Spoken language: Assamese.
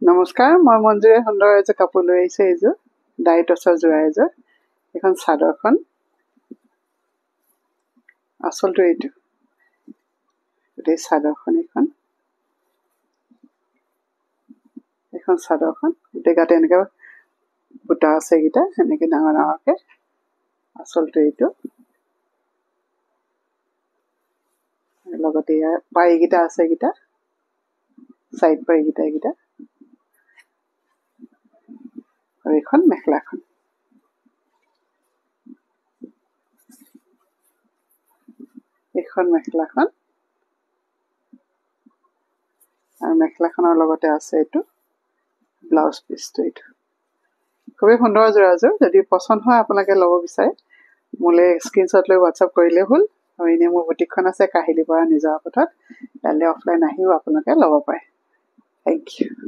নমস্কাৰ, মই মঞ্জুৰে সুন্দৰ এযোৰ কাপোৰ লৈ আহিছোঁ। এইযোৰ ডাই টচৰ যোৰা এযোৰ। এইখন চাদৰখন, আচলটো এইটো। গোটেই চাদৰখন এইখন চাদৰখন গোটেই গাতে এনেকৈ বুটা আছে, এইকেইটা এনেকৈ ডাঙৰ ডাঙৰকৈ। আচলটো এইটো। লগতে ইয়াৰ পাৰিকেইটা আছে, এইকেইটা চাইড পাৰিকেইটা এইকেইটা। আৰু এইখন মেখেলাখন। এইখন মেখেলাখন, আৰু মেখেলাখনৰ লগতে আছে এইটো ব্লাউজ পিচটো। এইটো খুবেই সুন্দৰ যোৰাযোৰ। যদি পচন্দ হয় আপোনালোকে ল'ব বিচাৰে, মোলৈ স্ক্ৰীনশ্বট লৈ হোৱাটছআপ কৰিলেই হ'ল। আৰু এনেই মোৰ বুটিকখন আছে কাহিলীৰ পৰা নিজৰ পথত। কাইলৈ অফলাইন আহিও আপোনালোকে ল'ব পাৰে। Thank U.